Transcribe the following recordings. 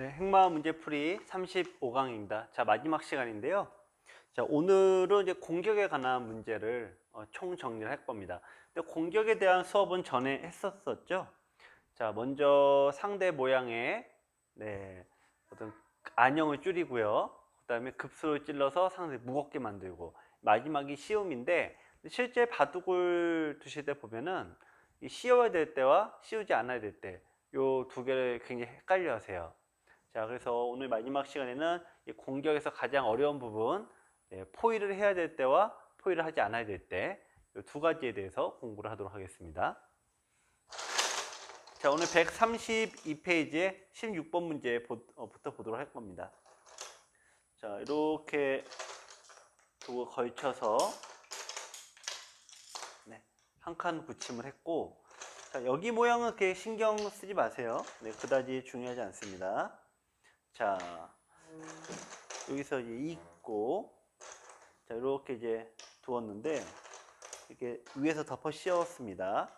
네, 행마 문제풀이 35강입니다. 자, 마지막 시간인데요. 자, 오늘은 이제 공격에 관한 문제를 총 정리를 할 겁니다. 근데 공격에 대한 수업은 전에 했었었죠. 자, 먼저 상대 모양의 어떤 안형을 줄이고요. 그다음에 급수를 찔러서 상대 무겁게 만들고 마지막이 시움인데 실제 바둑을 두실 때 보면은 이 씌워야 될 때와 씌우지 않아야 될 때 요 두 개를 굉장히 헷갈려 하세요. 자, 그래서 오늘 마지막 시간에는 이 공격에서 가장 어려운 부분, 포위를 해야 될 때와 포위를 하지 않아야 될 때, 이 두 가지에 대해서 공부를 하도록 하겠습니다. 자, 오늘 132페이지에 16번 문제부터 보도록 할 겁니다. 자, 이렇게 두고 걸쳐서 한 칸 붙임을 했고, 자, 여기 모양은 그렇게 신경 쓰지 마세요. 그다지 중요하지 않습니다. 자, 여기서 이제 있고, 자, 이렇게 이제 두었는데, 이렇게 위에서 덮어 씌웠습니다.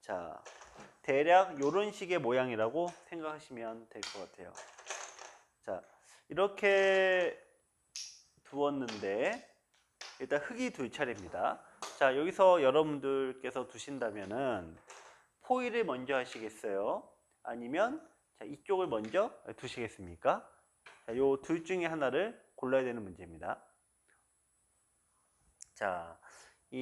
자, 대략 이런 식의 모양이라고 생각하시면 될 것 같아요. 자, 이렇게 두었는데, 일단 흙이 둘 차례입니다. 자, 여기서 여러분들께서 두신다면은, 포위를 먼저 하시겠어요? 아니면, 자, 이쪽을 먼저 두시겠습니까? 자, 요 둘 중에 하나를 골라야 되는 문제입니다. 자,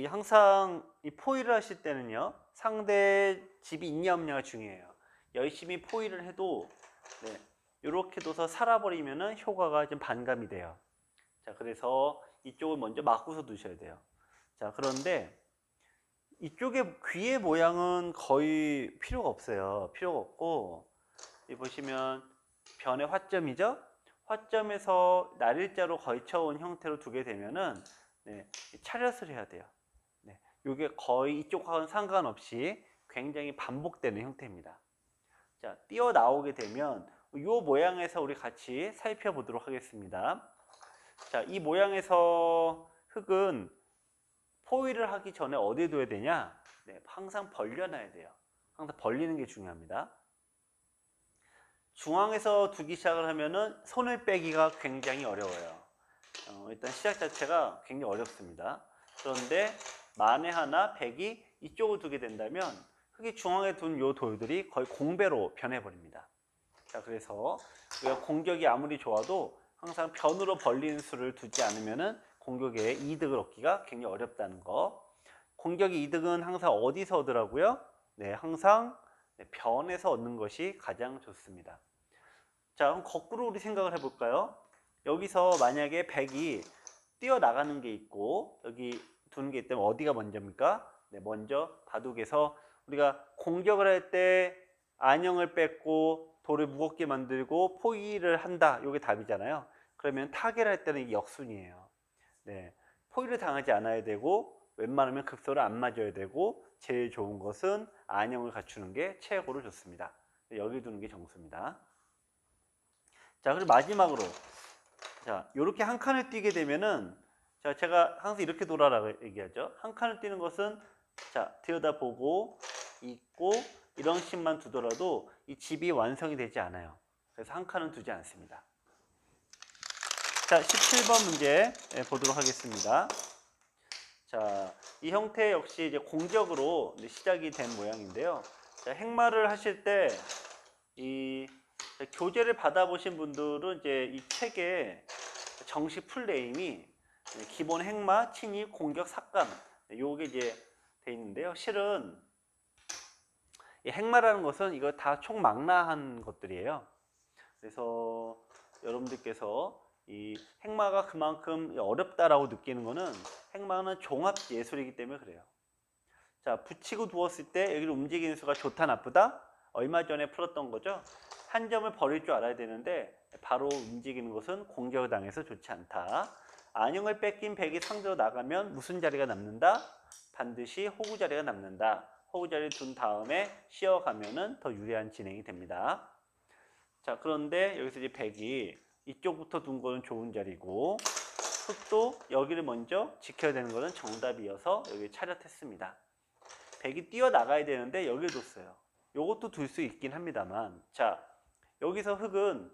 항상 이 포위를 하실 때는요, 상대 집이 있냐 없냐가 중요해요. 열심히 포위를 해도, 이렇게 둬서 살아버리면은 효과가 좀 반감이 돼요. 자, 그래서 이쪽을 먼저 막고서 두셔야 돼요. 자, 그런데 이쪽에 귀의 모양은 거의 필요가 없어요. 필요가 없고, 이 보시면 변의 화점이죠? 화점에서 날일자로 걸쳐온 형태로 두게 되면은 차렷을 해야 돼요. 이게 거의 이쪽하고는 상관없이 굉장히 반복되는 형태입니다. 자, 띄어 나오게 되면 이 모양에서 우리 같이 살펴보도록 하겠습니다. 자, 이 모양에서 흙은 포위를 하기 전에 어디에 둬야 되냐? 항상 벌려놔야 돼요. 항상 벌리는 게 중요합니다. 중앙에서 두기 시작을 하면은 손을 빼기가 굉장히 어려워요. 일단 시작 자체가 굉장히 어렵습니다. 그런데 만에 하나 100이 이쪽을 두게 된다면 흙이 중앙에 둔 요 돌들이 거의 공배로 변해버립니다. 자, 그래서 우리가 공격이 아무리 좋아도 항상 변으로 벌리는 수를 두지 않으면은 공격에 이득을 얻기가 굉장히 어렵다는 거. 공격의 이득은 항상 어디서 얻으라고요? 항상 변에서 얻는 것이 가장 좋습니다. 자, 그럼 거꾸로 우리 생각을 해볼까요? 여기서 만약에 100이 뛰어나가는 게 있고 여기 두는 게 있다면 어디가 먼저입니까? 먼저 바둑에서 우리가 공격을 할 때 안형을 뺏고 돌을 무겁게 만들고 포위를 한다. 이게 답이잖아요. 그러면 타개를 할 때는 이게 역순이에요. 포위를 당하지 않아야 되고 웬만하면 급소를 안 맞아야 되고 제일 좋은 것은 안형을 갖추는 게 최고로 좋습니다. 여기 두는 게 정수입니다. 자, 그리고 마지막으로 자, 요렇게 한 칸을 띄게 되면은 자, 제가 항상 이렇게 돌아라고 얘기하죠. 한 칸을 띄는 것은 자, 들여다보고 있고 이런 식만 두더라도 이 집이 완성이 되지 않아요. 그래서 한 칸은 두지 않습니다. 자, 17번 문제 보도록 하겠습니다. 자, 이 형태 역시 이제 공격으로 시작이 된 모양인데요. 자, 행마를 하실 때 이 교재를 받아보신 분들은 이제 이 책의 정식 풀네임이 기본 행마, 침입, 공격, 삭감 요게 이제 돼 있는데요. 실은 이 행마라는 것은 이거 다 총망라한 것들이에요. 그래서 여러분들께서 이 행마가 그만큼 어렵다라고 느끼는 거는 행마는 종합 예술이기 때문에 그래요. 자, 붙이고 두었을 때 여기를 움직이는 수가 좋다 나쁘다? 얼마 전에 풀었던 거죠. 한 점을 버릴 줄 알아야 되는데 바로 움직이는 것은 공격을 당해서 좋지 않다. 안형을 뺏긴 100이 상대로 나가면 무슨 자리가 남는다? 반드시 호구 자리가 남는다. 호구 자리를 둔 다음에 씌어가면은 더 유리한 진행이 됩니다. 자, 그런데 여기서 이제 100이 이쪽부터 둔 거는 좋은 자리고 흙도 여기를 먼저 지켜야 되는 거는 정답이어서 여기 차렷했습니다. 100이 뛰어나가야 되는데 여기를 뒀어요. 요것도 둘 수 있긴 합니다만 자, 여기서 흙은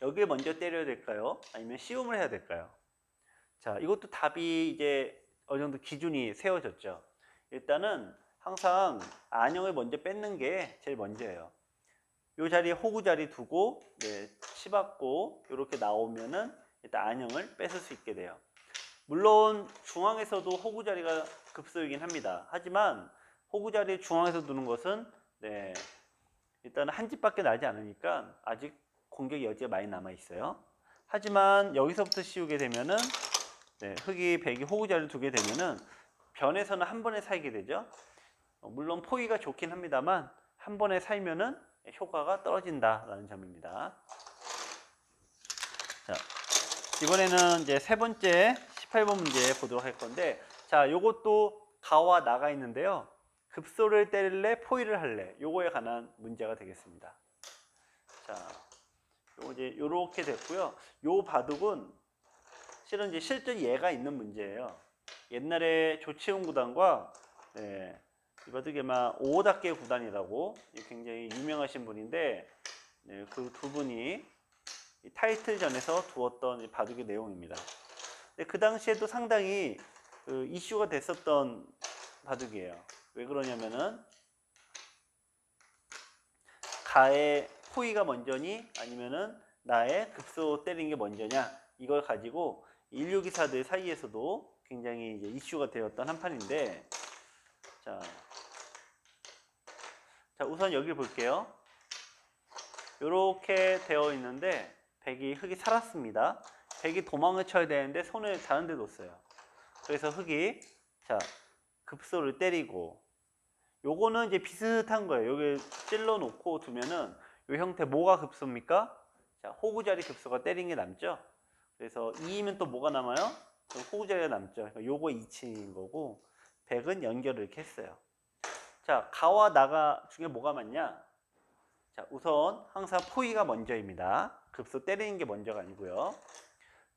여기에 먼저 때려야 될까요? 아니면 씌움을 해야 될까요? 자, 이것도 답이 이제 어느 정도 기준이 세워졌죠. 일단은 항상 안형을 먼저 뺏는 게 제일 먼저예요. 이 자리에 호구 자리 두고 치받고 이렇게 나오면은 일단 안형을 뺏을 수 있게 돼요. 물론 중앙에서도 호구 자리가 급소이긴 합니다. 하지만 호구 자리 중앙에서 두는 것은 일단 한 집밖에 나지 않으니까 아직 공격 여지가 많이 남아 있어요. 하지만 여기서부터 씌우게 되면은 흑이 백이 호구 자리를 두게 되면은 변에서는 한 번에 살게 되죠. 물론 포위가 좋긴 합니다만 한 번에 살면은 효과가 떨어진다라는 점입니다. 자, 이번에는 이제 세 번째 18번 문제 보도록 할 건데, 자, 요것도 가와 나가 있는데요. 급소를 때릴래, 포위를 할래? 요거에 관한 문제가 되겠습니다. 자, 요거 이제 요렇게 됐고요. 요 바둑은 실은 이제 실전 예가 있는 문제예요. 옛날에 조치훈 구단과 이 바둑이 아마 오다케 구단이라고 굉장히 유명하신 분인데 그 두 분이 타이틀전에서 두었던 바둑의 내용입니다. 그 당시에도 상당히 이슈가 됐었던 바둑이에요. 왜 그러냐면은 가의 포위가 먼저니 아니면은 나의 급소 때리는 게 먼저냐, 이걸 가지고 인류 기사들 사이에서도 굉장히 이제 이슈가 되었던 한 판인데, 자 우선 여기 볼게요. 이렇게 되어 있는데 백이 흑이 살았습니다. 백이 도망을 쳐야 되는데 손을 다른 데 뒀어요. 그래서 흑이 급소를 때리고, 요거는 이제 비슷한 거예요. 여기 찔러 놓고 두면은 요 형태 뭐가 급소입니까? 자, 호구자리 급소가 때린 게 남죠. 그래서 2이면 또 뭐가 남아요? 호구자리가 남죠. 그러니까 요거 2치인 거고, 백은 연결을 이렇게 했어요. 자, 가와 나가 중에 뭐가 맞냐? 자, 우선 항상 포위가 먼저입니다. 급소 때리는 게 먼저가 아니고요.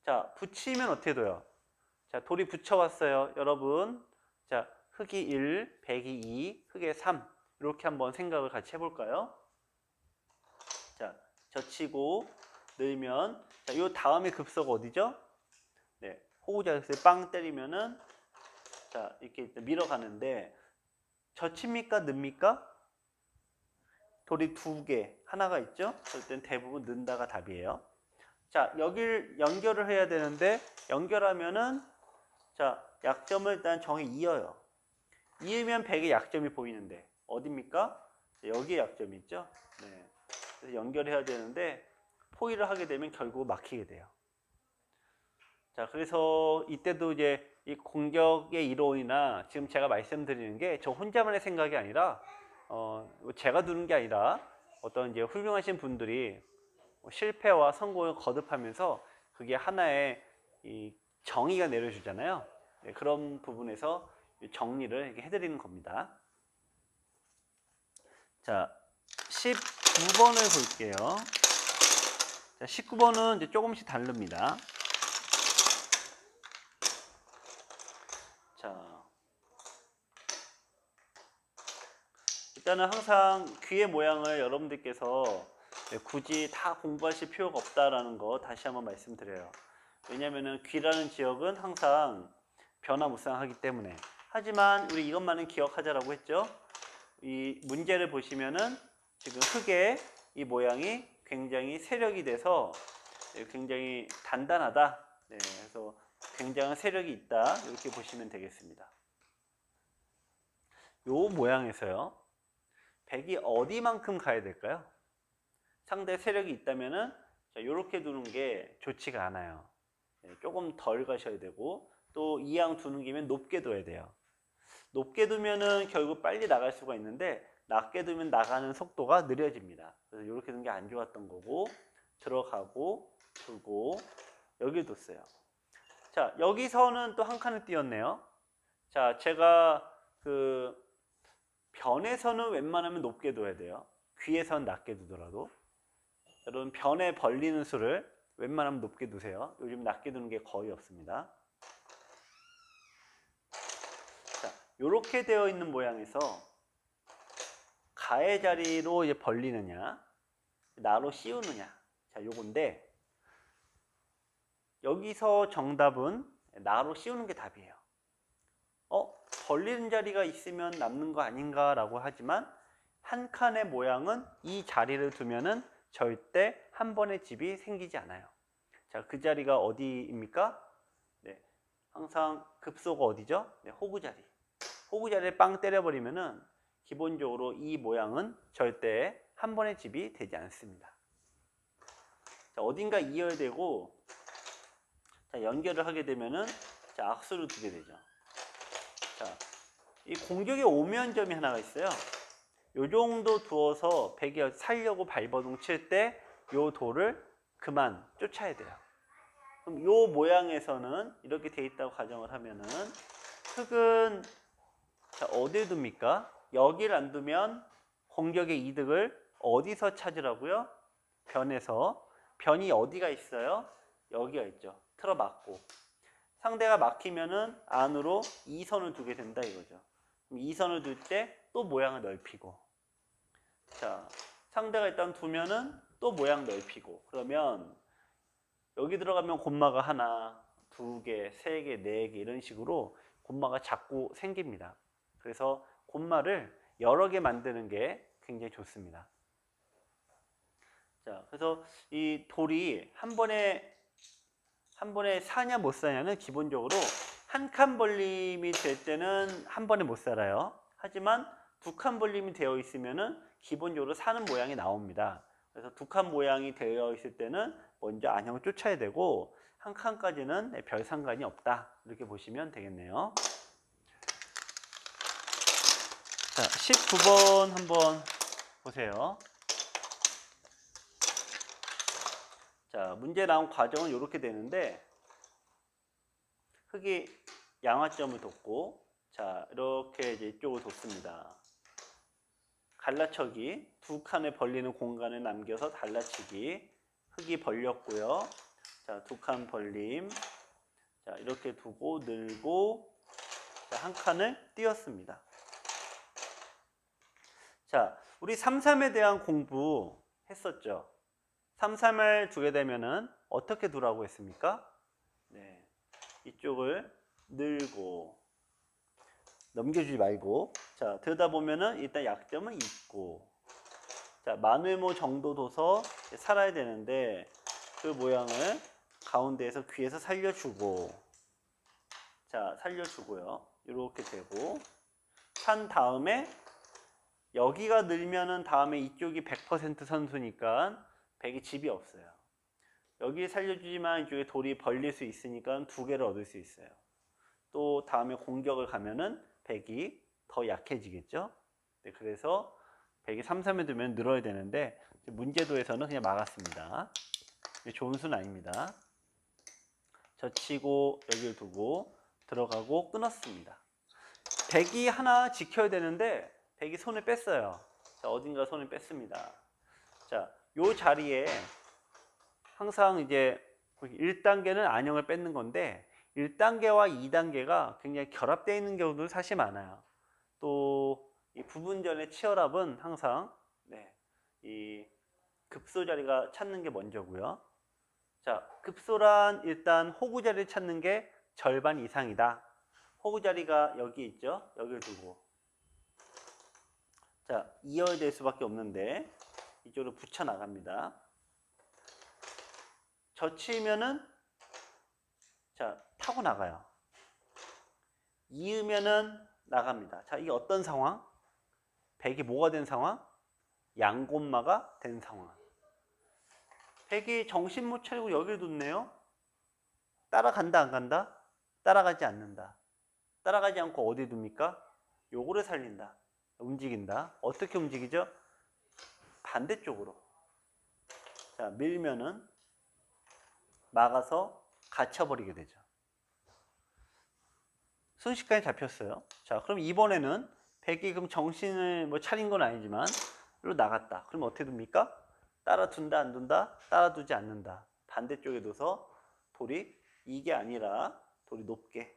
자, 붙이면 어떻게 돼요? 자, 돌이 붙여왔어요. 여러분. 자, 흑이 1, 백이 2, 흑의 3. 이렇게 한번 생각을 같이 해볼까요? 자, 젖히고 넣으면, 자, 요 다음에 급소가 어디죠? 호구자리에서 빵 때리면은, 자, 이렇게 밀어가는데, 젖힙니까? 넣습니까? 돌이 두 개, 하나가 있죠? 그럴 땐 대부분 넣는다가 답이에요. 자, 여길 연결을 해야 되는데, 연결하면은, 자, 약점을 일단 정해 이어요. 이으면 백의 약점이 보이는데, 어딥니까? 여기에 약점이 있죠? 그래서 연결해야 되는데, 포위를 하게 되면 결국 막히게 돼요. 자, 그래서 이때도 이제 이 공격의 이론이나 지금 제가 말씀드리는 게 저 혼자만의 생각이 아니라, 제가 두는 게 아니라 어떤 이제 훌륭하신 분들이 실패와 성공을 거듭하면서 그게 하나의 이 정의가 내려주잖아요. 그런 부분에서 정리를 이렇게 해드리는 겁니다. 자, 19번을 볼게요. 자, 19번은 이제 조금씩 다릅니다. 자, 일단은 항상 귀의 모양을 여러분들께서 굳이 다 공부하실 필요가 없다라는 거 다시 한번 말씀드려요. 왜냐면은 귀라는 지역은 항상 변화무쌍하기 때문에. 하지만 우리 이것만은 기억하자라고 했죠. 이 문제를 보시면은 지금 흑의 이 모양이 굉장히 세력이 돼서 굉장히 단단하다. 그래서 굉장한 세력이 있다. 이렇게 보시면 되겠습니다. 요 모양에서요. 백이 어디만큼 가야 될까요? 상대 세력이 있다면은 이렇게 두는 게 좋지가 않아요. 조금 덜 가셔야 되고, 또 이왕 두는 김에 높게 둬야 돼요. 높게 두면은 결국 빨리 나갈 수가 있는데, 낮게 두면 나가는 속도가 느려집니다. 그래서 이렇게 두는 게 안 좋았던 거고, 들어가고 두고 여기 뒀어요. 자, 여기서는 또 한 칸을 띄웠네요. 자, 제가 그 변에서는 웬만하면 높게 둬야 돼요. 귀에서는 낮게 두더라도. 여러분, 변에 벌리는 수를 웬만하면 높게 두세요. 요즘 낮게 두는 게 거의 없습니다. 자, 요렇게 되어 있는 모양에서 가의 자리로 이제 벌리느냐, 나로 씌우느냐. 자, 요건데, 여기서 정답은 나로 씌우는 게 답이에요. 벌리는 자리가 있으면 남는 거 아닌가 라고 하지만 한 칸의 모양은 이 자리를 두면은 절대 한 번의 집이 생기지 않아요. 자, 그 자리가 어디입니까? 네, 항상 급소가 어디죠? 네, 호구 자리. 호구 자리를 빵 때려버리면은 기본적으로 이 모양은 절대 한 번의 집이 되지 않습니다. 자, 어딘가 이열되고 자, 연결을 하게 되면은 자, 악수를 두게 되죠. 자, 이 공격의 오면점이 하나가 있어요. 요 정도 두어서 백이 살려고 발버둥 칠 때 요 돌을 그만 쫓아야 돼요. 그럼 요 모양에서는 이렇게 돼 있다고 가정을 하면은 흙은 자, 어디에 둡니까? 여기를 안 두면 공격의 이득을 어디서 찾으라고요? 변에서. 변이 어디가 있어요? 여기가 있죠. 틀어막고. 상대가 막히면은 안으로 2선을 두게 된다 이거죠. 2선을 둘 때 또 모양을 넓히고. 자, 상대가 일단 두면은 또 모양 넓히고. 그러면 여기 들어가면 곰마가 하나, 두 개, 세 개, 네 개 이런 식으로 곰마가 자꾸 생깁니다. 그래서 곰마를 여러 개 만드는 게 굉장히 좋습니다. 자, 그래서 이 돌이 한 번에 사냐 못 사냐는 기본적으로 한 칸 벌림이 될 때는 한 번에 못 살아요. 하지만 두 칸 벌림이 되어 있으면은 기본적으로 사는 모양이 나옵니다. 그래서 두 칸 모양이 되어 있을 때는 먼저 안형을 쫓아야 되고 한 칸까지는 별 상관이 없다. 이렇게 보시면 되겠네요. 자, 19번 한번 보세요. 자, 문제 나온 과정은 이렇게 되는데 흙이 양화점을 뒀고 자, 이렇게 이제 이쪽을 뒀습니다. 갈라쳐기, 두 칸을 벌리는 공간을 남겨서 갈라치기. 흙이 벌렸고요. 자, 두 칸 벌림. 자, 이렇게 두고 늘고 자, 한 칸을 띄웠습니다. 자, 우리 3,3에 대한 공부 했었죠. 3,3을 두게 되면은 어떻게 두라고 했습니까? 네, 이쪽을 늘고 넘겨주지 말고 자, 들여다보면은 일단 약점은 있고 자, 만회모 정도 둬서 살아야 되는데 그 모양을 가운데에서 귀에서 살려주고 자, 살려주고요. 이렇게 되고 산 다음에 여기가 늘면은 다음에 이쪽이 100% 선수니까 100이 집이 없어요. 여기 살려주지만 이쪽에 돌이 벌릴 수 있으니까 두 개를 얻을 수 있어요. 또 다음에 공격을 가면은 100이 더 약해지겠죠. 네, 그래서 100이 3, 3에 두면 늘어야 되는데 문제도에서는 그냥 막았습니다. 좋은 수는 아닙니다. 젖히고 여기를 두고 들어가고 끊었습니다. 100이 하나 지켜야 되는데 100이 손을 뺐어요. 자, 어딘가 손을 뺐습니다. 자, 요 자리에 항상 이제 1단계는 안형을 뺏는 건데 1단계와 2단계가 굉장히 결합되어 있는 경우도 사실 많아요. 또 이 부분전의 치열합은 항상 네, 이 급소 자리가 찾는 게 먼저고요. 자, 급소란 일단 호구 자리를 찾는 게 절반 이상이다. 호구 자리가 여기 있죠. 여기를 두고 자, 이어될 수밖에 없는데 이쪽으로 붙여 나갑니다. 젖히면은 자, 타고 나가요. 이으면은 나갑니다. 자, 이게 어떤 상황? 100이 뭐가 된 상황? 양곰마가 된 상황. 100이 정신 못 차리고 여기를 뒀네요. 따라간다 안 간다? 따라가지 않는다. 따라가지 않고 어디 둡니까? 요거를 살린다. 움직인다. 어떻게 움직이죠? 반대쪽으로. 자, 밀면은 막아서 갇혀버리게 되죠. 순식간에 잡혔어요. 자, 그럼 이번에는 100이 그럼 정신을 뭐 차린 건 아니지만 일로 나갔다. 그럼 어떻게 됩니까? 따라둔다 안 둔다? 따라두지 않는다. 반대쪽에 둬서 돌이 이게 아니라 돌이 높게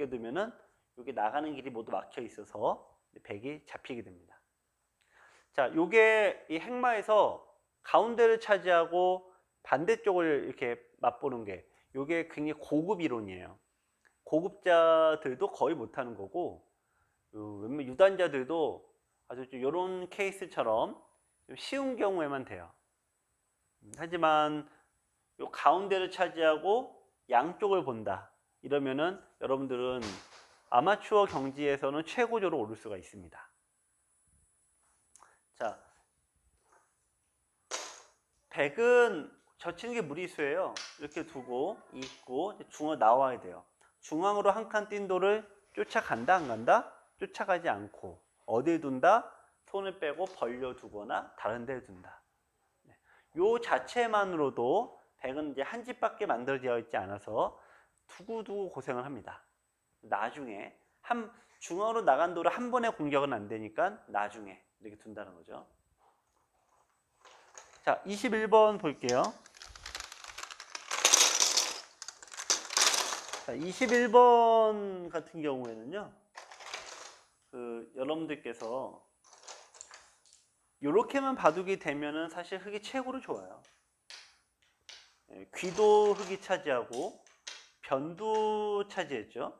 두면은 여기 나가는 길이 모두 막혀 있어서 100이 잡히게 됩니다. 자, 요게 이 행마에서 가운데를 차지하고 반대쪽을 이렇게 맛보는 게 이게 굉장히 고급 이론이에요. 고급자들도 거의 못하는 거고 웬만 유단자들도 아주 이런 케이스처럼 좀 쉬운 경우에만 돼요. 하지만 요 가운데를 차지하고 양쪽을 본다 이러면은 여러분들은 아마추어 경지에서는 최고조로 오를 수가 있습니다. 자, 100은 젖히는 게 무리수예요. 이렇게 두고 있고 중앙 나와야 돼요. 중앙으로 한 칸 띈 돌을 쫓아간다 안 간다? 쫓아가지 않고 어디에 둔다? 손을 빼고 벌려두거나 다른 데에 둔다. 요 자체만으로도 100은 이제 한 집밖에 만들어져 있지 않아서 두고두고 고생을 합니다. 나중에 중앙으로 나간 돌을 한 번에 공격은 안 되니까 나중에 이렇게 둔다는 거죠. 자, 21번 볼게요. 자, 21번 같은 경우에는요, 여러분들께서 이렇게만 바둑이 되면은 사실 흙이 최고로 좋아요. 귀도 흙이 차지하고 변도 차지했죠.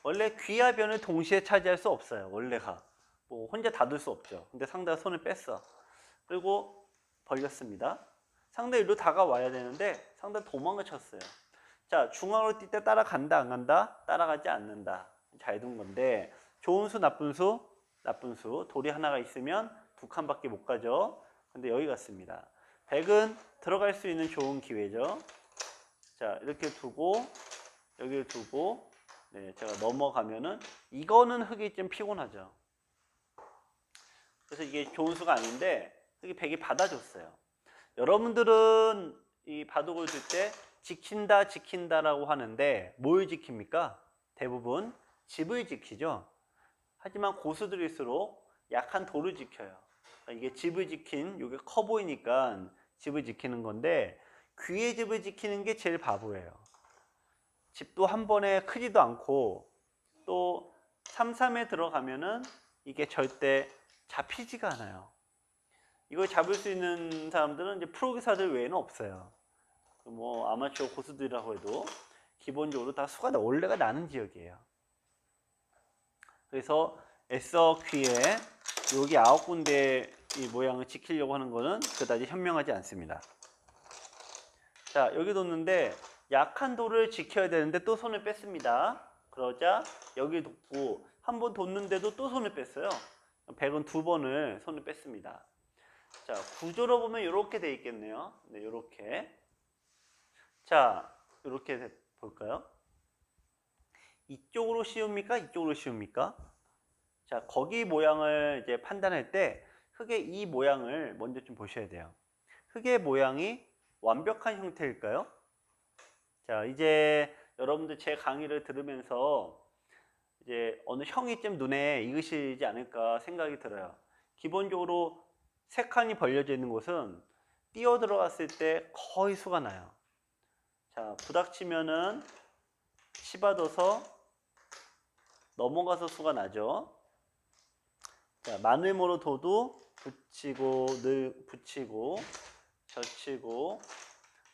원래 귀와 변을 동시에 차지할 수 없어요. 원래가 뭐 혼자 닫을 수 없죠. 근데 상대가 손을 뺐어. 그리고 벌렸습니다. 상대 일로 다가와야 되는데 상대가 도망을 쳤어요. 자, 중앙으로 뛸 때 따라간다 안 간다? 따라가지 않는다. 잘 둔 건데 좋은 수 나쁜 수? 나쁜 수. 돌이 하나가 있으면 두 칸밖에 못 가죠. 근데 여기 갔습니다. 100은 들어갈 수 있는 좋은 기회죠. 자, 이렇게 두고 여기를 두고 네, 제가 넘어가면은 이거는 흙이 좀 피곤하죠. 그래서 이게 좋은 수가 아닌데 흙이 100이 받아줬어요. 여러분들은 이 바둑을 둘 때 지킨다 지킨다라고 하는데 뭘 지킵니까? 대부분 집을 지키죠. 하지만 고수들일수록 약한 돌을 지켜요. 이게 집을 지킨, 이게 커 보이니까 집을 지키는 건데 귀의 집을 지키는 게 제일 바보예요. 집도 한 번에 크지도 않고 또 3-3에 들어가면은 이게 절대 잡히지가 않아요. 이걸 잡을 수 있는 사람들은 이제 프로기사들 외에는 없어요. 뭐 아마추어 고수들이라고 해도 기본적으로 다 수가 원래가 나는 지역이에요. 그래서 애써 귀에 여기 9군데 이 모양을 지키려고 하는 거는 그다지 현명하지 않습니다. 자, 여기 뒀는데 약한 돌을 지켜야 되는데 또 손을 뺐습니다. 그러자 여기 뒀고 한 번 뒀는데도 또 손을 뺐어요. 100은 두 번을 손을 뺐습니다. 자, 구조로 보면 이렇게 돼 있겠네요. 네, 이렇게. 자, 이렇게 볼까요? 이쪽으로 씌웁니까? 이쪽으로 씌웁니까? 자, 거기 모양을 이제 판단할 때 흙의 이 모양을 먼저 좀 보셔야 돼요. 흙의 모양이 완벽한 형태일까요? 자, 이제 여러분들 제 강의를 들으면서 이제 어느 형이 좀 눈에 익으시지 않을까 생각이 들어요. 기본적으로 세 칸이 벌려져 있는 곳은 뛰어 들어갔을 때 거의 수가 나요. 자, 부닥치면은 치받아서 넘어가서 수가 나죠. 자, 마늘모로 둬도 붙이고 붙이고 젖히고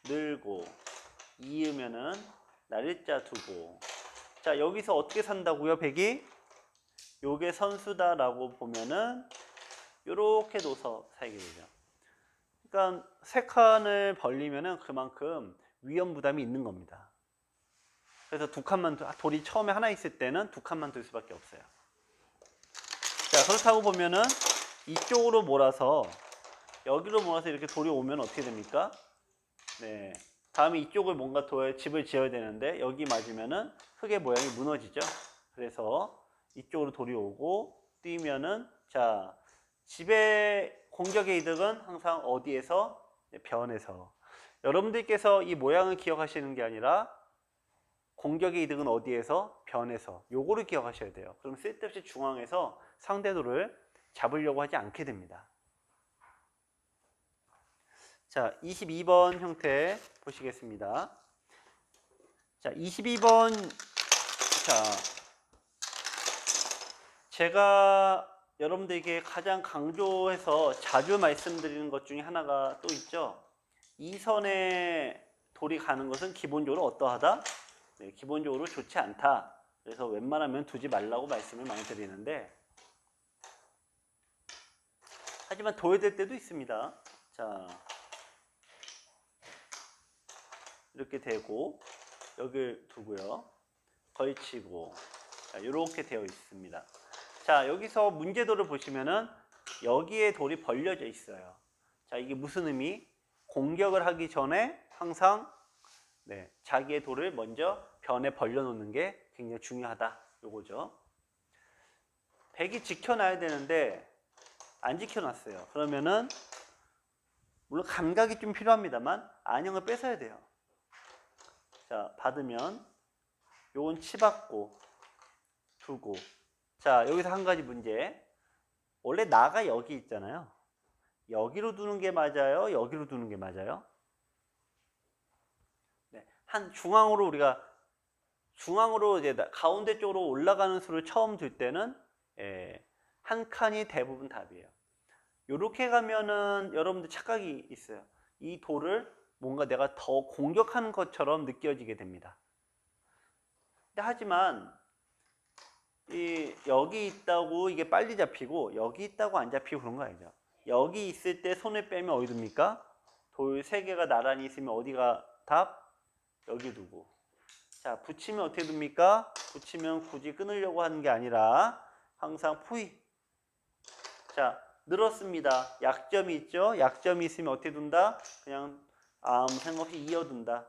늘고 이으면은 날일자 두고. 자, 여기서 어떻게 산다고요? 100이 요게 선수다라고 보면은 요렇게 둬서 살게 되죠. 그러니까 세 칸을 벌리면은 그만큼 위험 부담이 있는 겁니다. 그래서 두 칸만 돌이 처음에 하나 있을 때는 두 칸만 둘 수밖에 없어요. 자, 그렇다고 보면은 이쪽으로 몰아서 여기로 몰아서 이렇게 돌이 오면 어떻게 됩니까? 네, 다음에 이쪽을 뭔가 집을 지어야 되는데 여기 맞으면은 흙의 모양이 무너지죠. 그래서 이쪽으로 돌이 오고 뛰면은 자, 집의 공격의 이득은 항상 어디에서? 변에서. 여러분들께서 이 모양을 기억하시는 게 아니라 공격의 이득은 어디에서? 변에서. 요거를 기억하셔야 돼요. 그럼 쓸데없이 중앙에서 상대도를 잡으려고 하지 않게 됩니다. 자, 22번 형태 보시겠습니다. 자, 22번. 자, 제가 여러분들에게 가장 강조해서 자주 말씀드리는 것 중에 하나가 또 있죠. 이 선에 돌이 가는 것은 기본적으로 어떠하다? 네, 기본적으로 좋지 않다. 그래서 웬만하면 두지 말라고 말씀을 많이 드리는데, 하지만 둬야 될 때도 있습니다. 자, 이렇게 대고 여기를 두고요. 걸치고, 자, 이렇게 되어 있습니다. 자, 여기서 문제도를 보시면은 여기에 돌이 벌려져 있어요. 자, 이게 무슨 의미? 공격을 하기 전에 항상 네, 자기의 돌을 먼저 변에 벌려놓는 게 굉장히 중요하다. 요거죠. 백이 지켜놔야 되는데 안 지켜놨어요. 그러면은 물론 감각이 좀 필요합니다만 안형을 뺏어야 돼요. 자, 받으면 요건 치받고 두고. 자, 여기서 한 가지 문제. 원래 나가 여기 있잖아요. 여기로 두는 게 맞아요? 여기로 두는 게 맞아요? 네, 한 중앙으로 우리가 중앙으로 이제 가운데 쪽으로 올라가는 수를 처음 둘 때는 한 칸이 대부분 답이에요. 이렇게 가면은 여러분들 착각이 있어요. 이 돌을 뭔가 내가 더 공격하는 것처럼 느껴지게 됩니다. 근데 하지만 여기 있다고 이게 빨리 잡히고 여기 있다고 안 잡히고 그런 거 아니죠. 여기 있을 때 손을 빼면 어디 둡니까? 돌 3개가 나란히 있으면 어디가 답? 여기 두고. 자, 붙이면 어떻게 둡니까? 붙이면 굳이 끊으려고 하는 게 아니라 항상 포위. 자, 늘었습니다. 약점이 있죠? 약점이 있으면 어떻게 둔다? 그냥 아무 생각 없이 이어둔다.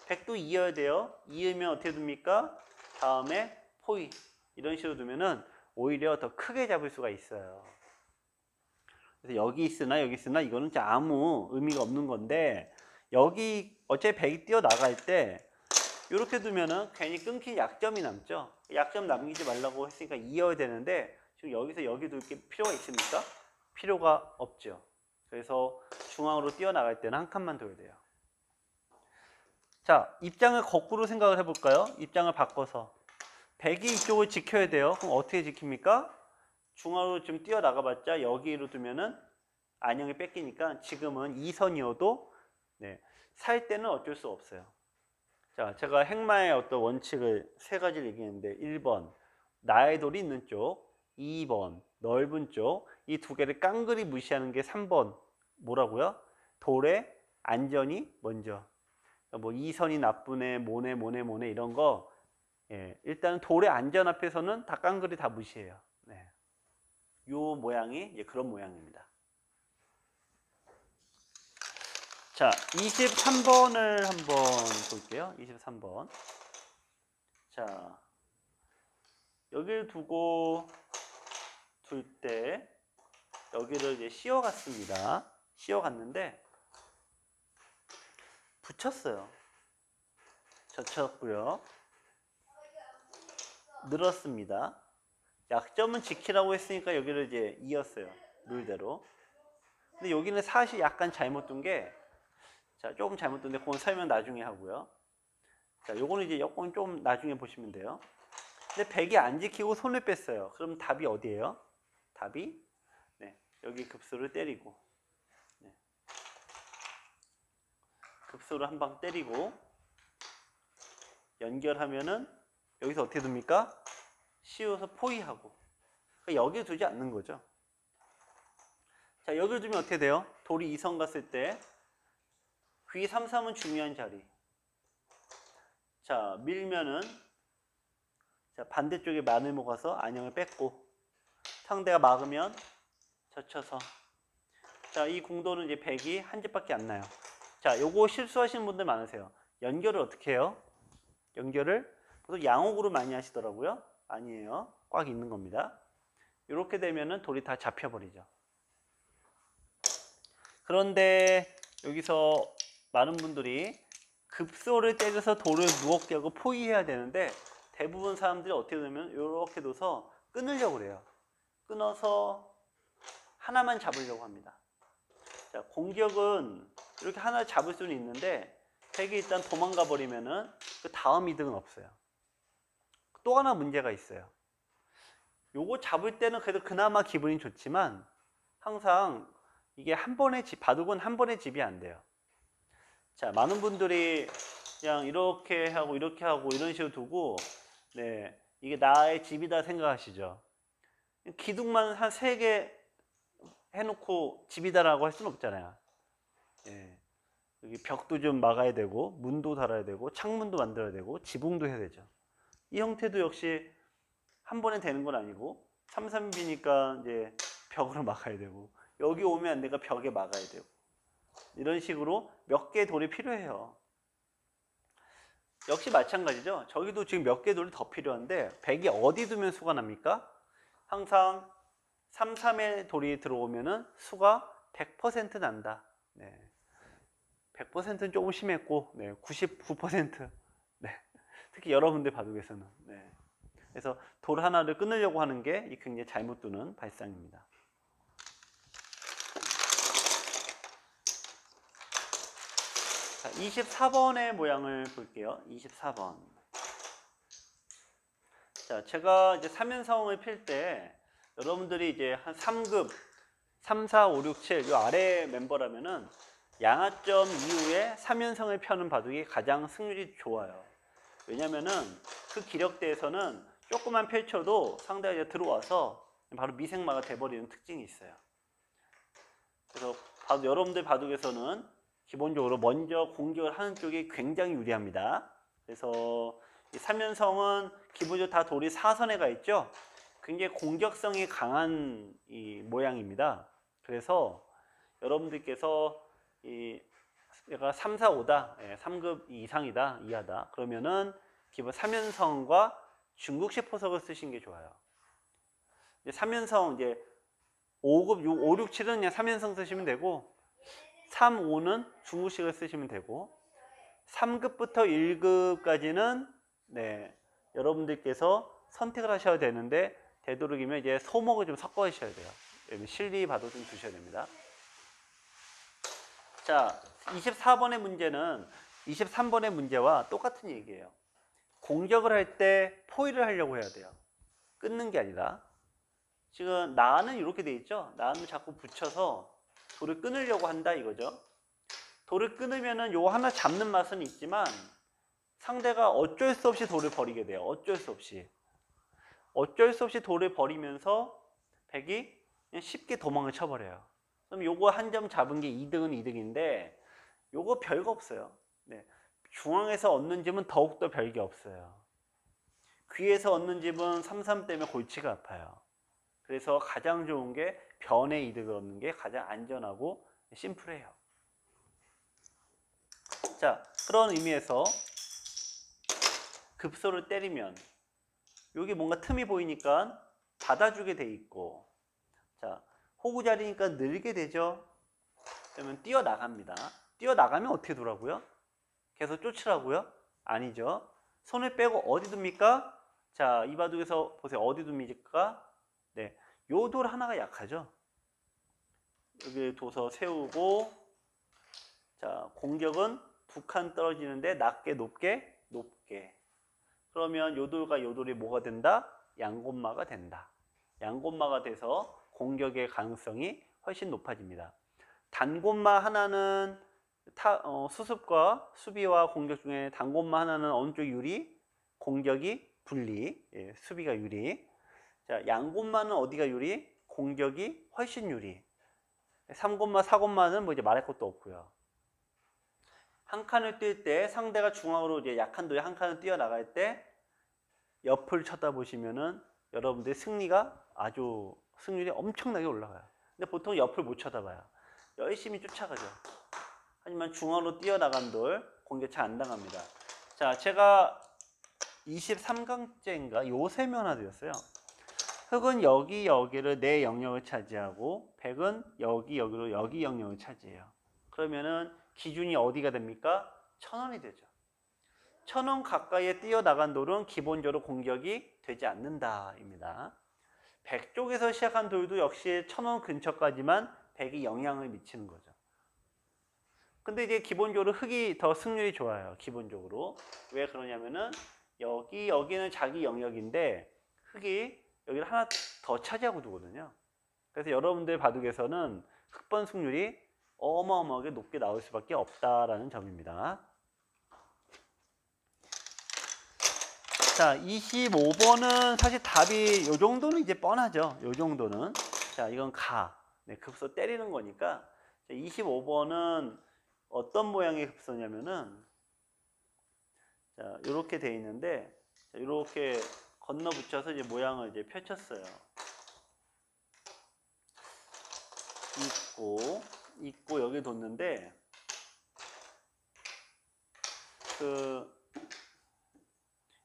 백도 이어야 돼요. 이으면 어떻게 둡니까? 다음에 포위. 이런 식으로 두면은 오히려 더 크게 잡을 수가 있어요. 그래서 여기 있으나 여기 있으나 이거는 아무 의미가 없는 건데, 여기 어차피 백이 뛰어나갈 때 이렇게 두면은 괜히 끊긴 약점이 남죠. 약점 남기지 말라고 했으니까 이어야 되는데 지금 여기서 여기 둘 게 필요가 있습니까? 필요가 없죠. 그래서 중앙으로 뛰어나갈 때는 한 칸만 둬야 돼요. 자, 입장을 거꾸로 생각을 해볼까요? 입장을 바꿔서 백이 이쪽을 지켜야 돼요. 그럼 어떻게 지킵니까? 중앙으로 좀 뛰어나가봤자 여기로 두면은 안형이 뺏기니까 지금은 2선이어도 네, 살 때는 어쩔 수 없어요. 자, 제가 행마의 어떤 원칙을 3가지를 얘기했는데 1번 나의 돌이 있는 쪽, 2번 넓은 쪽, 이 2개를 깡그리 무시하는 게 3번 뭐라고요? 돌의 안전이 먼저. 뭐 2선이 나쁘네, 뭐네 이런 거 일단 돌의 안전 앞에서는 다 깡그리 다 무시해요. 네. 요 모양이 그런 모양입니다. 자, 23번을 한번 볼게요. 23번. 자, 여기를 두고 둘 때 여기를 이제 씌워갔습니다. 씌워갔는데 붙였어요. 젖혔고요. 늘었습니다. 약점은 지키라고 했으니까 여기를 이제 이었어요. 룰대로. 근데 여기는 사실 약간 잘못 둔 게, 자, 조금 잘못 둔데 그건 설명 나중에 하고요. 자, 요거는 이제 요건 좀 나중에 보시면 돼요. 근데 백이 안 지키고 손을 뺐어요. 그럼 답이 어디예요? 답이 네, 여기 급소를 때리고, 네. 급소를 한 방 때리고 연결하면은 여기서 어떻게 둡니까? 씌워서 포위하고. 그러니까 여기에 두지 않는 거죠. 자, 여기를 두면 어떻게 돼요? 돌이 2선 갔을 때 귀 3, 3은 중요한 자리. 자, 밀면은 자, 반대쪽에 마늘 먹어서 안형을 뺐고, 상대가 막으면 젖혀서. 자, 이 공도는 이제 백이 한 집밖에 안 나요. 자, 요거 실수하시는 분들 많으세요. 연결을 어떻게 해요? 연결을 보통 양옥으로 많이 하시더라고요. 아니에요. 꽉 있는 겁니다. 이렇게 되면은 돌이 다 잡혀버리죠. 그런데 여기서 많은 분들이 급소를 때려서 돌을 누웠게 하고 포위해야 되는데, 대부분 사람들이 어떻게 되면 이렇게 둬서 끊으려고 그래요. 끊어서 하나만 잡으려고 합니다. 자, 공격은 이렇게 하나 잡을 수는 있는데 백이 일단 도망가 버리면은 그 다음 이득은 없어요. 또 하나 문제가 있어요. 요거 잡을 때는 그래도 그나마 기분이 좋지만 항상 이게 한 번의 집, 바둑은 한 번의 집이 안 돼요. 자, 많은 분들이 그냥 이렇게 하고 이렇게 하고 이런 식으로 두고 네, 이게 나의 집이다 생각하시죠. 기둥만 한 3개 해놓고 집이다라고 할 수는 없잖아요. 예. 여기 벽도 좀 막아야 되고 문도 달아야 되고 창문도 만들어야 되고 지붕도 해야 되죠. 이 형태도 역시 한 번에 되는 건 아니고 3, 3비니까 이제 벽으로 막아야 되고 여기 오면 내가 벽에 막아야 되고 이런 식으로 몇 개의 돌이 필요해요. 역시 마찬가지죠. 저기도 지금 몇 개의 돌이 더 필요한데 100이 어디 두면 수가 납니까? 항상 3, 3의 돌이 들어오면은 수가 100% 난다. 네. 100%는 조금 심했고, 네. 99%. 네. 특히 여러분들 바둑에서는. 네. 그래서 돌 하나를 끊으려고 하는 게 굉장히 잘못 두는 발상입니다. 자, 24번의 모양을 볼게요. 24번. 자, 제가 이제 3연성을 필 때 여러분들이 이제 한 3급 3, 4, 5, 6, 7 이 아래 멤버라면은 양하점 이후에 3연성을 펴는 바둑이 가장 승률이 좋아요. 왜냐면은 그 기력대에서는 조금만 펼쳐도 상대가 이제 들어와서 바로 미생마가 돼버리는 특징이 있어요. 그래서 여러분들 바둑에서는 기본적으로 먼저 공격을 하는 쪽이 굉장히 유리합니다. 그래서 이 3연성은 기본적으로 다 돌이 사선에 가 있죠. 굉장히 공격성이 강한 이 모양입니다. 그래서 여러분들께서 얘가 3, 4, 5다, 3급 이상이다, 이하다. 그러면은 기본 3연성과 중국식 포석을 쓰시는 게 좋아요. 3연성 이제 5급, 6, 5, 6, 7은 그냥 3연성 쓰시면 되고 3, 5는 중국식을 쓰시면 되고 3급부터 1급까지는 네, 여러분들께서 선택을 하셔야 되는데 되도록이면 이제 소목을 좀 섞어 주셔야 돼요. 실리 봐도 좀 주셔야 됩니다. 자, 24번의 문제는 23번의 문제와 똑같은 얘기예요. 공격을 할 때 포위를 하려고 해야 돼요. 끊는 게 아니라. 지금 나는 이렇게 돼 있죠. 나는 자꾸 붙여서 돌을 끊으려고 한다 이거죠. 돌을 끊으면은 요 하나 잡는 맛은 있지만 상대가 어쩔 수 없이 돌을 버리게 돼요. 어쩔 수 없이. 어쩔 수 없이 돌을 버리면서 백이 그냥 쉽게 도망을 쳐버려요. 그럼 요거 한 점 잡은 게 2등은 2등인데 요거 별거 없어요. 네. 중앙에서 얻는 집은 더욱더 별게 없어요. 귀에서 얻는 집은 3, 3 때문에 골치가 아파요. 그래서 가장 좋은 게 변의 이득을 얻는 게 가장 안전하고 심플해요. 자, 그런 의미에서 급소를 때리면 여기 뭔가 틈이 보이니까 닫아주게 돼 있고, 자, 호구 자리니까 늘게 되죠. 그러면 뛰어나갑니다. 뛰어나가면 어떻게 두라고요? 계속 쫓으라고요? 아니죠. 손을 빼고 어디 둡니까? 자, 이 바둑에서 보세요. 어디 둡니까? 네, 요 돌 하나가 약하죠. 여기 둬서 세우고, 자, 공격은 두 칸 떨어지는데 낮게 높게 높게. 그러면 요 돌과 요 돌이 뭐가 된다? 양곤마가 된다. 양곤마가 돼서 공격의 가능성이 훨씬 높아집니다. 단곤마 하나는 수습과 수비와 공격 중에 단곤마 하나는 어느 쪽 유리? 공격이 불리, 수비가 유리. 자, 양곤마는 어디가 유리? 공격이 훨씬 유리. 3곤마, 4곤마는 뭐 이제 말할 것도 없고요. 한 칸을 뛸 때 상대가 중앙으로 이제 약한 돌이 한 칸을 뛰어나갈 때 옆을 쳐다보시면은 여러분들의 승리가 아주 승률이 엄청나게 올라가요. 근데 보통 옆을 못 쳐다봐요. 열심히 쫓아가죠. 하지만 중앙으로 뛰어나간 돌 공격 잘 안 당합니다. 자, 제가 23강째인가 요새 면화되었어요. 흑은 여기 여기를 내 영역을 차지하고 백은 여기 여기로 여기 영역을 차지해요. 그러면은 기준이 어디가 됩니까? 1000원이 되죠. 1000원 가까이에 뛰어나간 돌은 기본적으로 공격이 되지 않는다입니다. 100 쪽에서 시작한 돌도 역시 1000원 근처까지만 100이 영향을 미치는 거죠. 근데 이제 기본적으로 흑이 더 승률이 좋아요. 기본적으로. 왜 그러냐면은 여기는 자기 영역인데 흑이 여기를 하나 더 차지하고 두거든요. 그래서 여러분들 바둑에서는 흑번 승률이 어마어마하게 높게 나올 수밖에 없다라는 점입니다. 자, 25번은 사실 답이 요 정도는 이제 뻔하죠. 요 정도는. 자, 이건 네, 급소 때리는 거니까. 25번은 어떤 모양의 급소냐면은, 자, 요렇게 돼 있는데, 자, 요렇게 건너 붙여서 이제 모양을 이제 펼쳤어요. 있고 여기 뒀는데,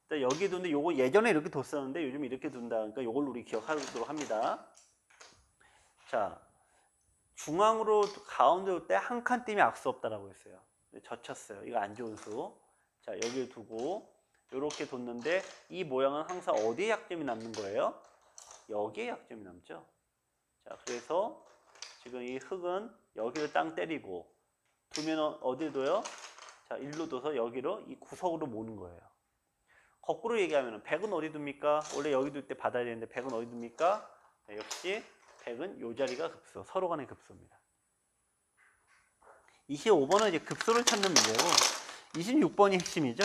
일단 여기 뒀는데 요거 예전에 이렇게 뒀었는데 요즘 이렇게 둔다. 그러니까 요걸 우리 기억하도록 합니다. 자, 중앙으로 가운데로 때 한 칸 띄면 악수 없다라고 했어요. 젖혔어요. 이거 안 좋은 수. 자, 여기에 두고 이렇게 뒀는데 이 모양은 항상 어디에 약점이 남는 거예요? 여기에 약점이 남죠. 자, 그래서 지금 이 흙은 여기를 땅 때리고 두면 어디에 둬요? 자, 일로 둬서 여기로 이 구석으로 모는 거예요. 거꾸로 얘기하면 100은 어디 둡니까? 원래 여기 둘 때 받아야 되는데 100은 어디 둡니까? 네, 역시 100은 요 자리가 급소, 서로 간의 급소입니다. 25번은 이제 급소를 찾는 문제고 26번이 핵심이죠.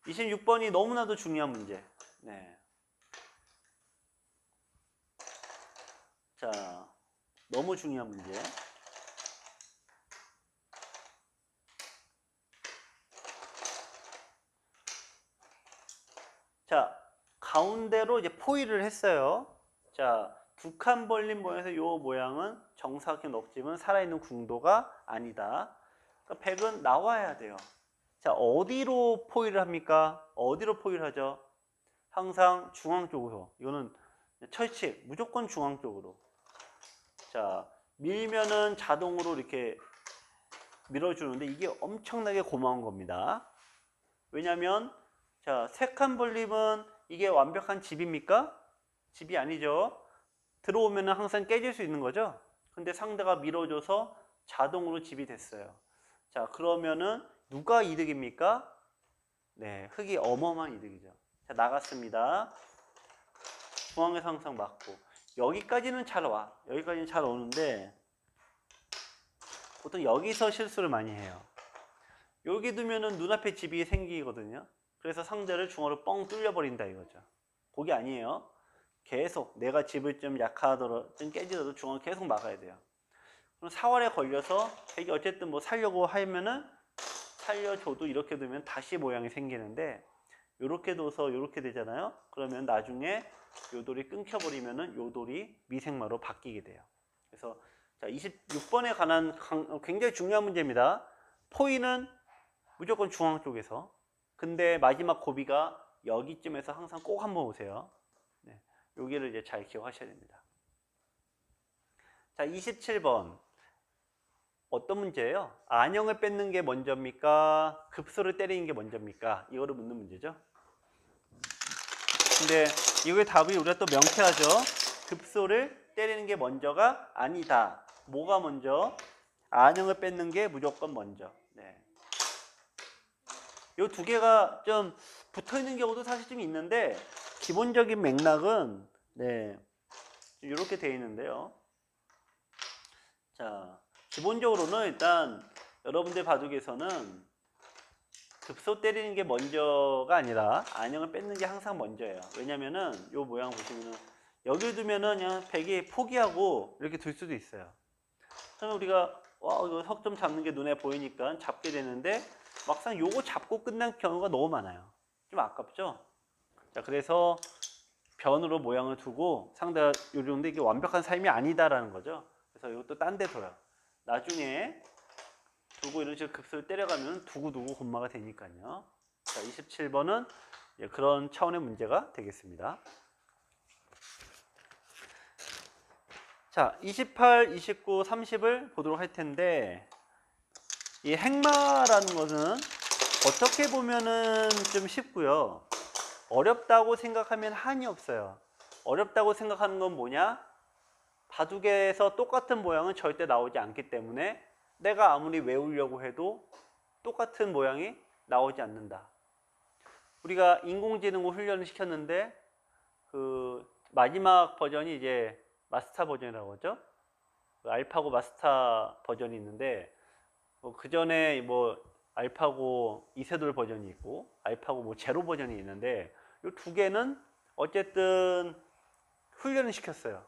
26번이 너무나도 중요한 문제. 네. 자, 너무 중요한 문제. 자, 가운데로 이제 포위를 했어요. 자, 두 칸 벌린 모양에서 이 모양은 정사각형 넋집은 살아있는 궁도가 아니다. 그러니까 100은 나와야 돼요. 자, 어디로 포위를 합니까? 어디로 포위를 하죠? 항상 중앙 쪽으로. 이거는 철칙, 무조건 중앙 쪽으로. 자, 밀면은 자동으로 이렇게 밀어주는데 이게 엄청나게 고마운 겁니다. 왜냐면 자, 세 칸 벌림은 이게 완벽한 집입니까? 집이 아니죠. 들어오면은 항상 깨질 수 있는 거죠. 근데 상대가 밀어줘서 자동으로 집이 됐어요. 자, 그러면은 누가 이득입니까? 네, 흙이 어마어마한 이득이죠. 자, 나갔습니다. 중앙에서 항상 맞고 여기까지는 잘 와. 여기까지는 잘 오는데 보통 여기서 실수를 많이 해요. 여기 두면은 눈앞에 집이 생기거든요. 그래서 상대를 중앙으로 뻥 뚫려버린다 이거죠. 그게 아니에요. 계속 내가 집을 좀 약하더라도 좀 깨지더라도 중앙을 계속 막아야 돼요. 그럼 사활에 걸려서 이게 어쨌든 뭐 살려고 하면은 살려줘도 이렇게 두면 다시 모양이 생기는데 이렇게 둬서 이렇게 되잖아요. 그러면 나중에 요 돌이 끊겨버리면은 요 돌이 미생마로 바뀌게 돼요. 그래서 자, 26번에 관한 굉장히 중요한 문제입니다. 포위는 무조건 중앙 쪽에서. 근데 마지막 고비가 여기쯤에서 항상 꼭 한번 오세요. 네, 여기를 이제 잘 기억하셔야 됩니다. 자, 27번. 어떤 문제예요? 안형을 뺏는 게 먼저입니까? 급소를 때리는 게 먼저입니까? 이거를 묻는 문제죠. 근데 이거의 답이 우리가 또 명쾌하죠. 급소를 때리는 게 먼저가 아니다. 뭐가 먼저? 안형을 뺏는 게 무조건 먼저. 네. 이 두 개가 좀 붙어 있는 경우도 사실 좀 있는데 기본적인 맥락은 네, 이렇게 되어 있는데요. 자, 기본적으로는 일단 여러분들 바둑에서는 급소 때리는 게 먼저가 아니라 안형을 뺏는 게 항상 먼저예요. 왜냐면은 이 모양 보시면은 여기 두면은 그냥 100이 포기하고 이렇게 둘 수도 있어요. 그러면 우리가 와 이거 석점 잡는 게 눈에 보이니까 잡게 되는데 막상 요거 잡고 끝난 경우가 너무 많아요. 좀 아깝죠? 자, 그래서 변으로 모양을 두고 상대가 요런데 이게 완벽한 삶이 아니다라는 거죠. 그래서 이것도 딴 데 둬요. 나중에 두고 이런 식으로 급소를 때려가면 두고두고 곤마가 되니까요. 자, 27번은 그런 차원의 문제가 되겠습니다. 자, 28, 29, 30을 보도록 할 텐데 이 행마라는 것은 어떻게 보면은 좀 쉽고요. 어렵다고 생각하면 한이 없어요. 어렵다고 생각하는 건 뭐냐? 바둑에서 똑같은 모양은 절대 나오지 않기 때문에 내가 아무리 외우려고 해도 똑같은 모양이 나오지 않는다. 우리가 인공지능을 훈련을 시켰는데 그 마지막 버전이 이제 마스터 버전이라고 하죠. 알파고 마스터 버전이 있는데 그 전에 뭐 알파고 이세돌 버전이 있고 알파고 뭐 제로 버전이 있는데 이 두 개는 어쨌든 훈련을 시켰어요.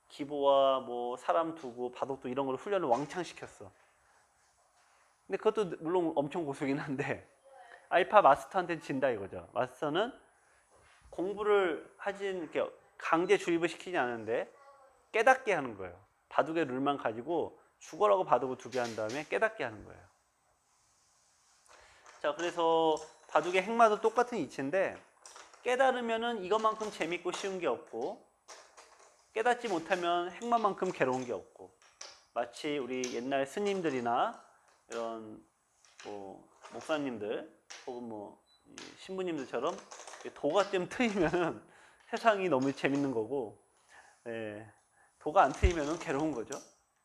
기보와 뭐 사람 두고 바둑도 이런 걸 훈련을 왕창 시켰어. 근데 그것도 물론 엄청 고수긴 한데 알파 마스터한테 진다 이거죠. 마스터는 공부를 하진 이렇게 강제 주입을 시키지 않는데 깨닫게 하는 거예요. 바둑의 룰만 가지고 죽어라고 바둑을 두게 한 다음에 깨닫게 하는 거예요. 자, 그래서 바둑의 행마도 똑같은 이치인데 깨달으면은 이것만큼 재밌고 쉬운 게 없고 깨닫지 못하면 행마만큼 괴로운 게 없고 마치 우리 옛날 스님들이나 이런 뭐 목사님들 혹은 뭐 신부님들처럼 도가 좀 트이면은 세상이 너무 재밌는 거고 도가 안 트이면은 괴로운 거죠.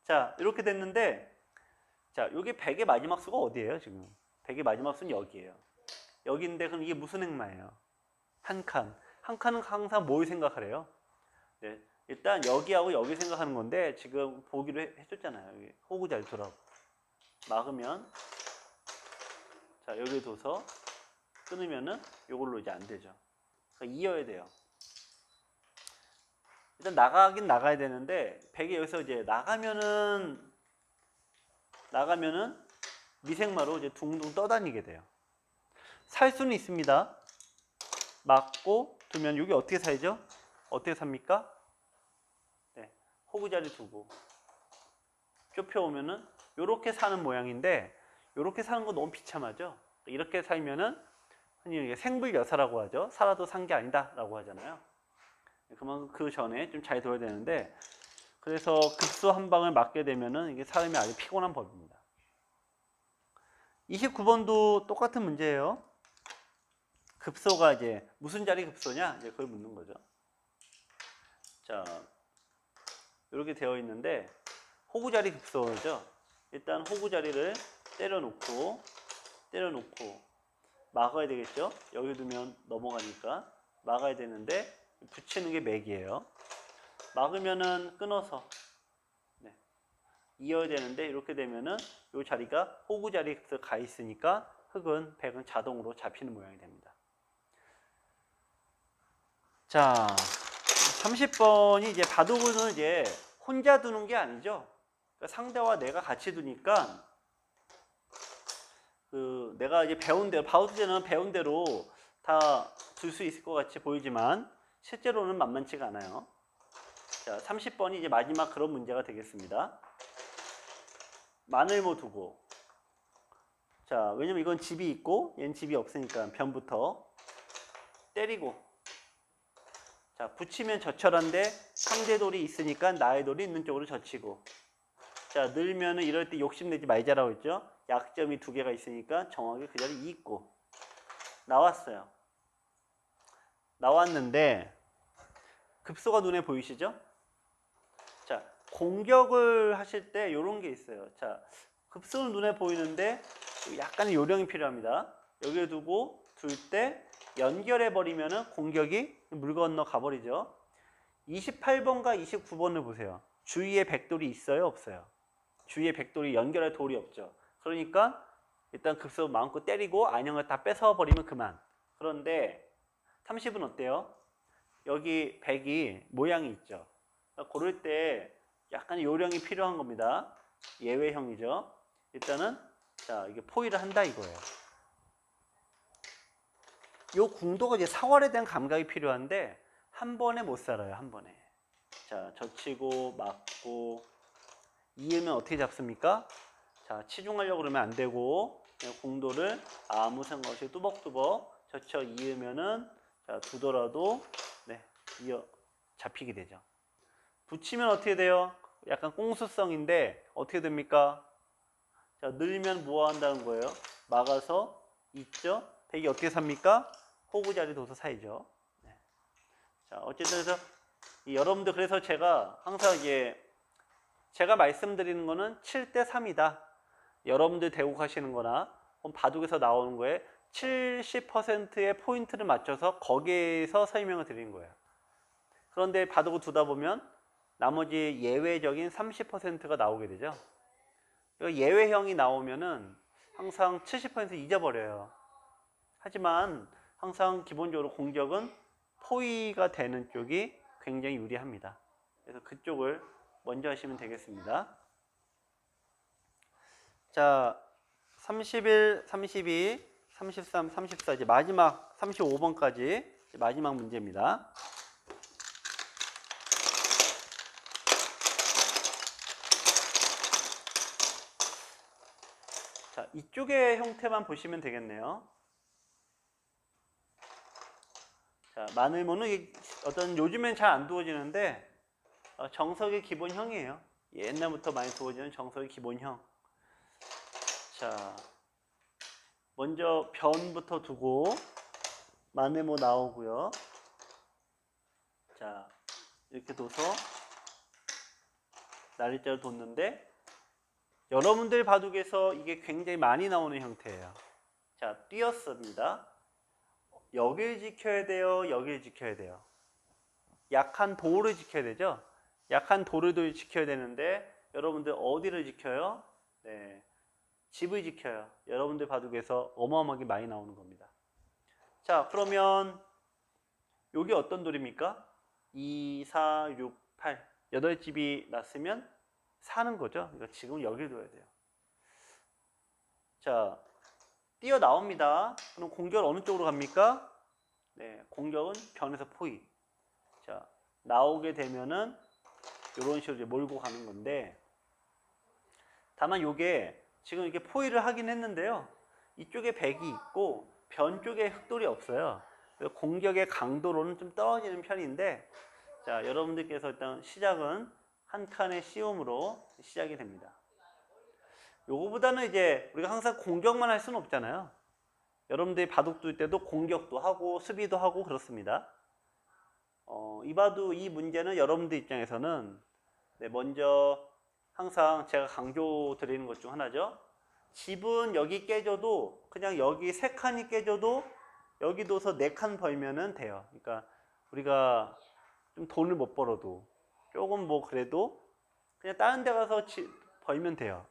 자, 이렇게 됐는데 자, 여기 100의 마지막 수가 어디예요, 지금? 100의 마지막 수는 여기예요. 여기인데 그럼 이게 무슨 행마예요? 한 칸. 한 칸은 항상 뭘 생각하래요? 네, 일단 여기하고 여기 생각하는 건데 지금 보기로 해줬잖아요. 여기 호구 잘 두라고. 막으면 자, 여기 둬서 끊으면은 이걸로 이제 안 되죠. 그러니까 이어야 돼요. 일단 나가긴 나가야 되는데 100이 여기서 이제 나가면은 미생마로 이제 둥둥 떠다니게 돼요. 살 수는 있습니다. 막고 두면 여기 어떻게 살죠? 어떻게 삽니까? 네, 호구 자리 두고 좁혀오면은 이렇게 사는 모양인데 이렇게 사는 거 너무 비참하죠. 이렇게 살면은 흔히 생불여사라고 하죠. 살아도 산 게 아니다라고 하잖아요. 그만큼 그 전에 좀 잘 둬야 되는데 그래서 급소 한 방을 맞게 되면은 이게 사람이 아주 피곤한 법입니다. 29번도 똑같은 문제예요. 급소가 이제 무슨 자리 급소냐? 이제 그걸 묻는 거죠. 자, 이렇게 되어 있는데 호구 자리 급소죠. 일단 호구 자리를 때려놓고 막아야 되겠죠. 여기 두면 넘어가니까 막아야 되는데 붙이는 게 맥이에요. 막으면은 끊어서 이어야 되는데 이렇게 되면은 이 자리가 호구 자리에 가 있으니까 흑은 100은 자동으로 잡히는 모양이 됩니다. 자, 30번이 이제 바둑은 이제 혼자 두는 게 아니죠. 그러니까 상대와 내가 같이 두니까 내가 이제 배운 대로 바둑제는 배운 대로 다 둘 수 있을 것 같이 보이지만 실제로는 만만치가 않아요. 자, 30번이 이제 마지막 그런 문제가 되겠습니다. 마늘모 두고 자, 왜냐면 이건 집이 있고 얘는 집이 없으니까 변부터 때리고 자, 붙이면 저철한데 상대 돌이 있으니까 나의 돌이 있는 쪽으로 젖히고 자, 늘면은 이럴 때 욕심내지 말자라고 했죠. 약점이 두 개가 있으니까 정확히 그 자리에 있고 나왔어요. 나왔는데 급소가 눈에 보이시죠? 자, 공격을 하실 때 이런 게 있어요. 자, 급소는 눈에 보이는데 약간의 요령이 필요합니다. 여기에 두고 둘 때 연결해 버리면은 공격이 물 건너 가버리죠. 28번과 29번을 보세요. 주위에 백돌이 있어요, 없어요? 주위에 백돌이 연결할 돌이 없죠. 그러니까 일단 급소 마음껏 때리고 안형을 다 뺏어 버리면 그만. 그런데 30은 어때요? 여기 100이 모양이 있죠. 그러니까 고를 때 약간 요령이 필요한 겁니다. 예외형이죠. 일단은 자, 이게 포위를 한다 이거예요. 요 궁도가 이제 사활에 대한 감각이 필요한데 한 번에 못 살아요. 한 번에. 자, 젖히고 막고 이으면 어떻게 잡습니까? 자, 치중하려고 그러면 안 되고 그냥 궁도를 아무 생각 없이 뚜벅뚜벅 젖혀 이으면은 자, 두더라도 이어 잡히게 되죠. 붙이면 어떻게 돼요? 약간 꽁수성인데 어떻게 됩니까? 자, 늘면 뭐 한다는 거예요? 막아서 있죠? 백이 어떻게 삽니까? 호구 자리 둬서 사이죠. 자, 어쨌든 그래서 여러분들 그래서 제가 항상 이게 제가 말씀드리는 거는 7대 3이다. 여러분들 대국하시는 거나 바둑에서 나오는 거에 70%의 포인트를 맞춰서 거기에서 설명을 드리는 거예요. 그런데 바둑을 두다 보면 나머지 예외적인 30%가 나오게 되죠. 예외형이 나오면은 항상 70% 잊어버려요. 하지만 항상 기본적으로 공적은 포위가 되는 쪽이 굉장히 유리합니다. 그래서 그쪽을 먼저 하시면 되겠습니다. 자, 31, 32, 33, 34 이제 마지막 35번까지 마지막 문제입니다. 자, 이쪽의 형태만 보시면 되겠네요. 자, 마늘모는 어떤 요즘엔 잘 안 두어지는데 정석의 기본형이에요. 옛날부터 많이 두어지는 정석의 기본형. 자, 먼저 변부터 두고 마늘모 나오고요. 자, 이렇게 둬서 날짜를 뒀는데 여러분들 바둑에서 이게 굉장히 많이 나오는 형태예요. 자, 띄었습니다. 여기를 지켜야 돼요, 여기를 지켜야 돼요. 약한 도를 지켜야 되죠. 약한 도를 지켜야 되는데 여러분들 어디를 지켜요? 네, 집을 지켜요. 여러분들 바둑에서 어마어마하게 많이 나오는 겁니다. 자, 그러면 여기 어떤 돌입니까? 2, 4, 6, 8 8집이 났으면 사는 거죠. 그러니까 지금 여기를 둬야 돼요. 자, 뛰어 나옵니다. 그럼 공격은 어느 쪽으로 갑니까? 네, 공격은 변에서 포위. 자, 나오게 되면은 이런 식으로 이제 몰고 가는 건데, 다만 요게 지금 이렇게 포위를 하긴 했는데요. 이쪽에 백이 있고 변 쪽에 흑돌이 없어요. 그래서 공격의 강도로는 좀 떨어지는 편인데, 자, 여러분들께서 일단 시작은 한 칸의 씌움으로 시작이 됩니다. 요거보다는 이제 우리가 항상 공격만 할 수는 없잖아요. 여러분들이 바둑 둘 때도 공격도 하고 수비도 하고 그렇습니다. 이 바둑 이 문제는 여러분들 입장에서는 먼저 항상 제가 강조 드리는 것 중 하나죠. 집은 여기 깨져도 그냥 여기 세 칸이 깨져도 여기 둬서 네 칸 벌면은 돼요. 그러니까 우리가 좀 돈을 못 벌어도 조금 뭐 그래도 그냥 다른 데 가서 벌면 돼요.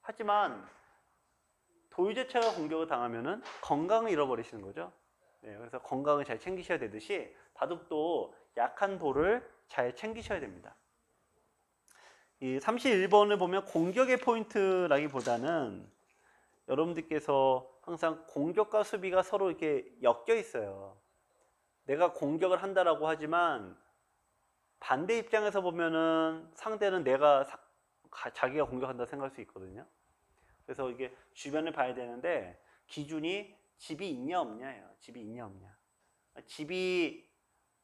하지만 돌 자체가 공격을 당하면은 건강을 잃어버리시는 거죠. 네, 그래서 건강을 잘 챙기셔야 되듯이 바둑도 약한 돌을 잘 챙기셔야 됩니다. 이 31번을 보면 공격의 포인트라기보다는 여러분들께서 항상 공격과 수비가 서로 이렇게 엮여 있어요. 내가 공격을 한다라고 하지만 반대 입장에서 보면은 상대는 자기가 공격한다 생각할 수 있거든요. 그래서 이게 주변을 봐야 되는데 기준이 집이 있냐 없냐예요. 집이 있냐 없냐. 집이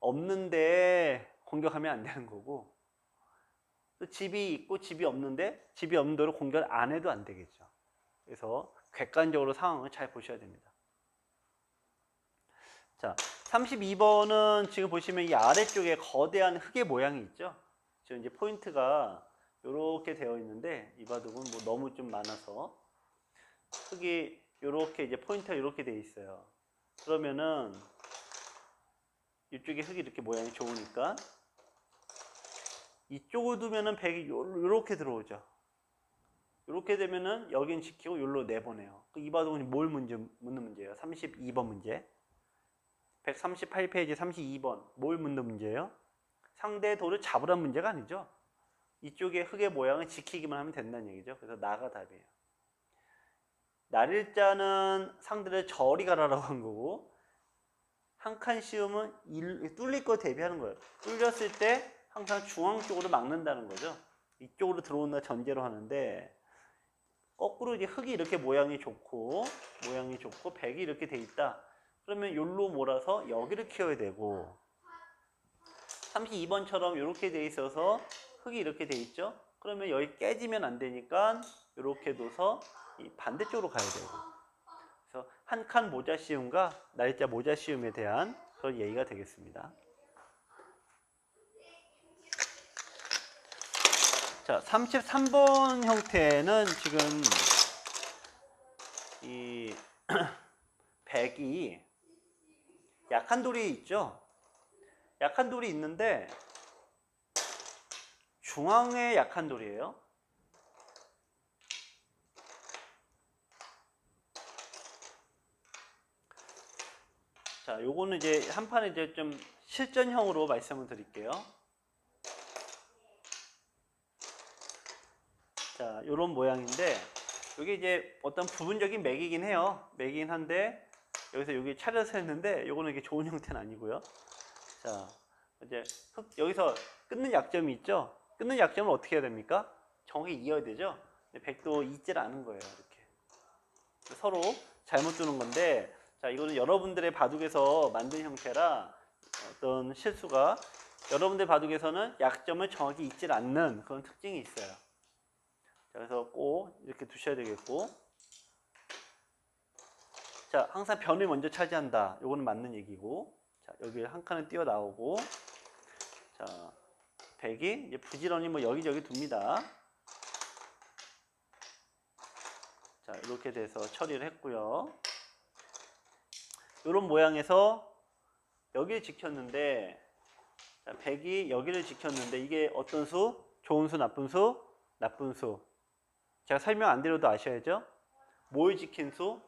없는데 공격하면 안 되는 거고, 또 집이 있고 집이 없는데 집이 없는 대로 공격을 안 해도 안 되겠죠. 그래서 객관적으로 상황을 잘 보셔야 됩니다. 자, 32번은 지금 보시면 이 아래쪽에 거대한 흙의 모양이 있죠. 지금 이제 포인트가 이렇게 되어 있는데 이 바둑은 뭐 너무 좀 많아서 흙이 이렇게 이제 포인트가 이렇게 되어 있어요. 그러면은 이쪽에 흙이 이렇게 모양이 좋으니까 이쪽을 두면은 백이 이렇게 들어오죠. 이렇게 되면은 여긴 지키고 여기로 내보내요. 이 바둑은 뭘 묻는 문제예요? 32번 문제. 138페이지 32번 뭘 묻는 문제예요? 상대의 돌을 잡으라는 문제가 아니죠. 이쪽의 흙의 모양을 지키기만 하면 된다는 얘기죠. 그래서 나가 답이에요. 날일자는 상대를 저리 가라라고 한 거고, 한 칸 씌우면 뚫릴 거 대비하는 거예요. 뚫렸을 때 항상 중앙 쪽으로 막는다는 거죠. 이쪽으로 들어온다 전제로 하는데, 거꾸로 이제 흙이 이렇게 모양이 좋고 백이 이렇게 돼 있다. 그러면 여기로 몰아서 여기를 키워야 되고, 32번처럼 이렇게 돼 있어서 흙이 이렇게 돼 있죠. 그러면 여기 깨지면 안 되니까 이렇게 둬서 이 반대쪽으로 가야 되고, 그래서 한 칸 모자 씌움과 날짜 모자 씌움에 대한 그런 얘기가 되겠습니다. 자, 33번 형태는 지금 이 백이 약한 돌이 있죠. 약한 돌이 있는데 중앙에 약한 돌이에요. 자, 요거는 이제 한 판에 이제 좀 실전형으로 말씀을 드릴게요. 자, 요런 모양인데, 이게 이제 어떤 부분적인 맥이긴 해요. 맥이긴 한데, 여기서 여기 차려서 했는데, 요거는 이게 좋은 형태는 아니고요. 자, 이제 여기서 끊는 약점이 있죠? 끊는 약점을 어떻게 해야 됩니까? 정확히 이어야 되죠? 백도 있질 않은 거예요, 이렇게. 서로 잘못 두는 건데, 자, 이거는 여러분들의 바둑에서 만든 형태라 어떤 실수가 여러분들 바둑에서는 약점을 정확히 잊질 않는 그런 특징이 있어요. 자, 그래서 꼭 이렇게 두셔야 되겠고, 자, 항상 변을 먼저 차지한다. 요거는 맞는 얘기고, 자, 여기 한 칸을 띄어 나오고, 자, 백이 이제 부지런히 뭐 여기저기 둡니다. 자, 이렇게 돼서 처리를 했고요. 이런 모양에서 여기를 지켰는데, 자, 백이 여기를 지켰는데 이게 어떤 수? 좋은 수, 나쁜 수? 나쁜 수. 제가 설명 안 드려도 아셔야죠? 뭘 지킨 수?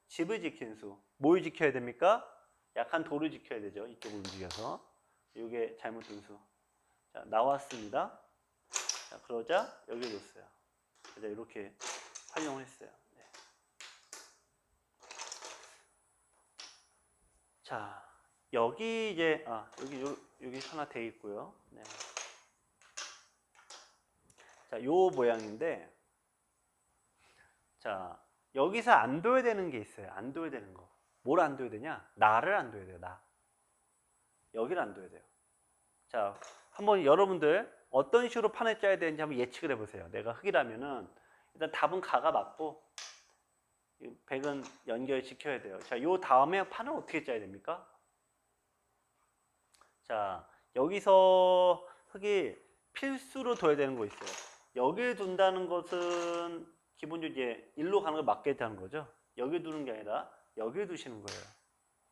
집을 지킨 수. 뭘 지켜야 됩니까? 약한 돌을 지켜야 되죠. 이쪽을 움직여서. 이게 잘못된 수. 자, 나왔습니다. 자, 그러자 여기에 놓았어요. 그래서 이렇게 활용을 했어요. 네. 자, 여기 이제 여기 하나 돼 있고요. 네. 자, 요 모양인데, 자, 여기서 안 둬야 되는 게 있어요. 안 둬야 되는 거. 뭘 안 둬야 되냐? 나를 안 둬야 돼요. 나. 여기를 안 둬야 돼요. 자, 한번 여러분들 어떤 식으로 판을 짜야 되는지 한번 예측을 해보세요. 내가 흑이라면은 일단 답은 가가 맞고 백은 연결시켜야 돼요. 자, 요 다음에 판을 어떻게 짜야 됩니까? 자, 여기서 흑이 필수로 둬야 되는 거 있어요. 여기에 둔다는 것은 기본적으로 이제 일로 가는 걸 막겠다는 거죠. 여기 두는 게 아니라 여기에 두시는 거예요.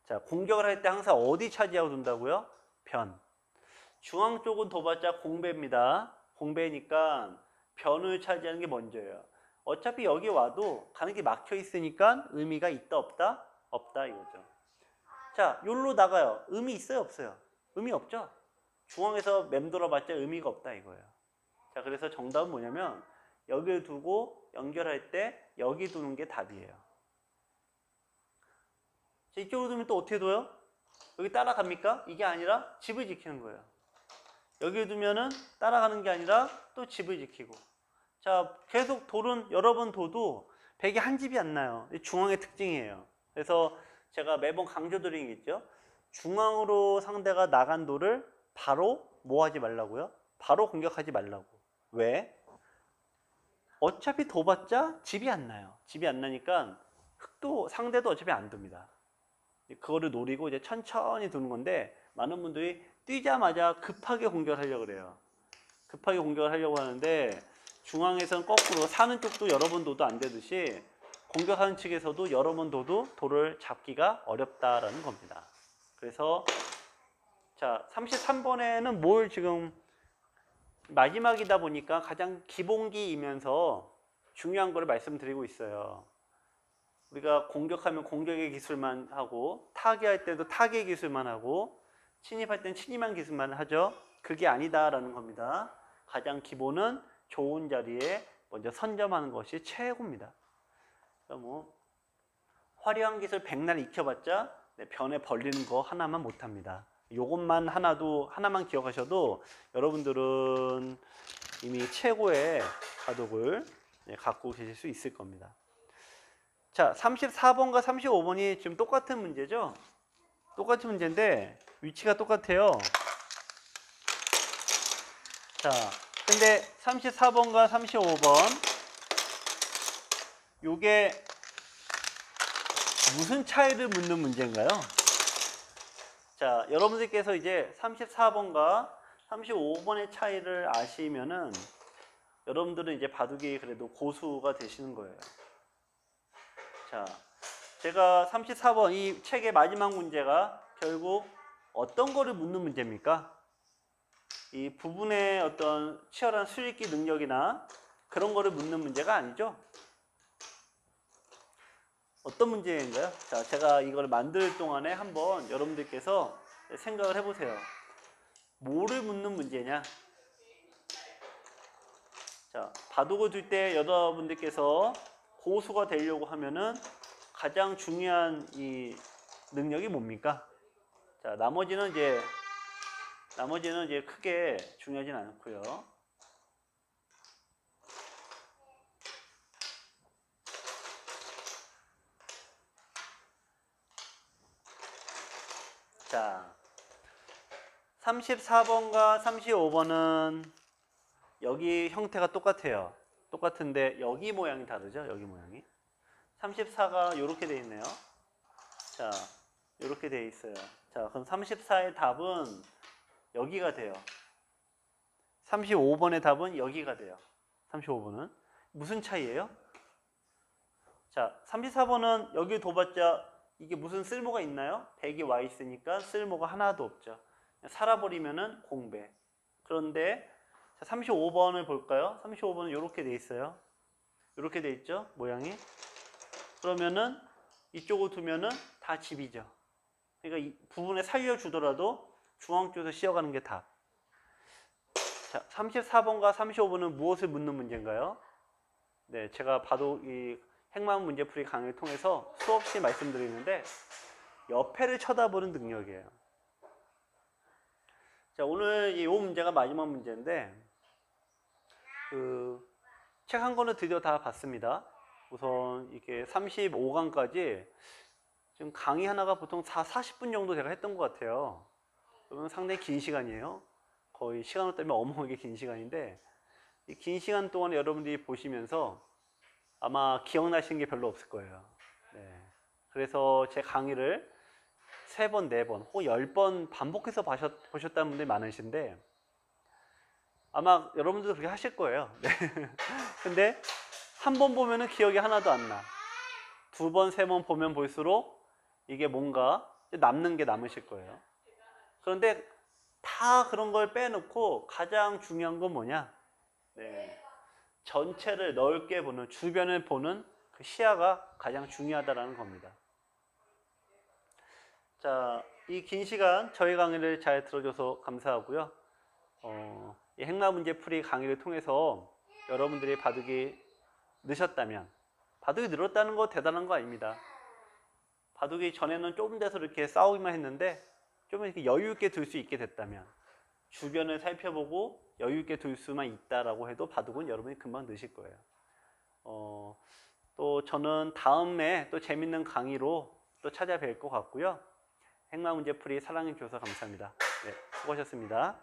자, 공격을 할 때 항상 어디 차지하고 둔다고요? 변. 중앙 쪽은 둬봤자 공배입니다. 공배니까 변을 차지하는 게 먼저예요. 어차피 여기 와도 가는 게 막혀 있으니까 의미가 있다 없다? 없다 이거죠. 자, 여기로 나가요. 의미 있어요 없어요? 의미 없죠? 중앙에서 맴돌아봤자 의미가 없다 이거예요. 자, 그래서 정답은 뭐냐면 여기를 두고 연결할 때 여기 두는 게 답이에요. 자, 이쪽으로 두면 또 어떻게 둬요? 여기 따라갑니까? 이게 아니라 집을 지키는 거예요. 여기 두면은 따라가는 게 아니라 또 집을 지키고. 자, 계속 돌은 여러 번 둬도 백이 한 집이 안 나요. 중앙의 특징이에요. 그래서 제가 매번 강조드리는 게 있죠. 중앙으로 상대가 나간 돌을 바로 뭐 하지 말라고요? 바로 공격하지 말라고. 왜? 어차피 둬봤자 집이 안 나요. 집이 안 나니까 흑도 상대도 어차피 안 둡니다. 그거를 노리고 이제 천천히 두는 건데 많은 분들이 뛰자마자 급하게 공격하려고 그래요. 급하게 공격을 하려고 하는데 중앙에서는 거꾸로 사는 쪽도 여러 번 둬도 안 되듯이 공격하는 측에서도 여러 번 둬도 돌을 잡기가 어렵다라는 겁니다. 그래서 자, 33번에는 뭘 지금 마지막이다 보니까 가장 기본기이면서 중요한 거를 말씀드리고 있어요. 우리가 공격하면 공격의 기술만 하고 타개할 때도 타개 기술만 하고 침입할 때는 침입한 기술만 하죠. 그게 아니다라는 겁니다. 가장 기본은 좋은 자리에 먼저 선점하는 것이 최고입니다. 그러니까 뭐 화려한 기술 백날 익혀봤자 변에 벌리는 거 하나만 못합니다. 요것만 하나만 기억하셔도 여러분들은 이미 최고의 바둑을 갖고 계실 수 있을 겁니다. 자, 34번과 35번이 지금 똑같은 문제죠? 똑같은 문제인데 위치가 똑같아요. 자, 근데 34번과 35번 요게 무슨 차이를 묻는 문제인가요? 자, 여러분들께서 이제 34번과 35번의 차이를 아시면은 여러분들은 이제 바둑이 그래도 고수가 되시는 거예요. 자, 제가 34번 이 책의 마지막 문제가 결국 어떤 거를 묻는 문제입니까? 이 부분의 어떤 치열한 수익기 능력이나 그런 거를 묻는 문제가 아니죠. 어떤 문제인가요? 자, 제가 이걸 만들 동안에 한번 여러분들께서 생각을 해보세요. 뭐를 묻는 문제냐? 자, 바둑을 둘 때 여러분들께서 고수가 되려고 하면은 가장 중요한 이 능력이 뭡니까? 자, 나머지는 이제 크게 중요하진 않고요. 자, 34번과 35번은 여기 형태가 똑같아요. 똑같은데 여기 모양이 다르죠? 여기 모양이. 34가 이렇게 돼 있네요. 자, 이렇게 돼 있어요. 자, 그럼 34의 답은 여기가 돼요. 35번의 답은 여기가 돼요. 35번은 무슨 차이예요? 자, 34번은 여기 둬봤자 이게 무슨 쓸모가 있나요? 100이 와 있으니까 쓸모가 하나도 없죠. 살아버리면은 공배. 그런데 자, 35번을 볼까요? 35번은 이렇게 돼 있어요. 이렇게 돼 있죠? 모양이. 그러면은 이쪽을 두면은 다 집이죠. 그러니까 이 부분에 살려주더라도 중앙 쪽에서 씌어가는 게 답. 자, 34번과 35번은 무엇을 묻는 문제인가요? 네, 제가 봐도 이 핵만 문제풀이 강의를 통해서 수없이 말씀드리는데 옆에를 쳐다보는 능력이에요. 자, 오늘 이 문제가 마지막 문제인데 책 한 권을 드디어 다 봤습니다. 우선 이게 35강까지 지금 강의 하나가 보통 40분 정도 제가 했던 것 같아요. 그러면 상당히 긴 시간이에요. 거의 시간으로 따지면 어마어마하게 긴 시간인데 이 긴 시간 동안 여러분들이 보시면서 아마 기억나시는 게 별로 없을 거예요. 네. 그래서 제 강의를 3번, 4번, 혹은 10번 반복해서 보셨다는 분들이 많으신데 아마 여러분들도 그렇게 하실 거예요. 네. 근데 한 번 보면은 기억이 하나도 안 나. 2번, 3번 보면 볼수록 이게 뭔가 남는 게 남으실 거예요. 그런데 다 그런 걸 빼놓고 가장 중요한 건 뭐냐? 네. 전체를 넓게 보는, 주변을 보는 그 시야가 가장 중요하다는 겁니다. 자, 이 긴 시간 저희 강의를 잘 들어줘서 감사하고요. 이 핵마문제풀이 강의를 통해서 여러분들이 바둑이 느셨다면, 바둑이 늘었다는 거 대단한 거 아닙니다. 바둑이 전에는 좀 돼서 이렇게 싸우기만 했는데 좀 이렇게 여유 있게 둘 수 있게 됐다면, 주변을 살펴보고 여유 있게 둘 수만 있다라고 해도 바둑은 여러분이 금방 느실 거예요. 또 저는 다음에 또 재밌는 강의로 또 찾아뵐 것 같고요. 핵마문제풀이 사랑해 주셔서 감사합니다. 네, 수고하셨습니다.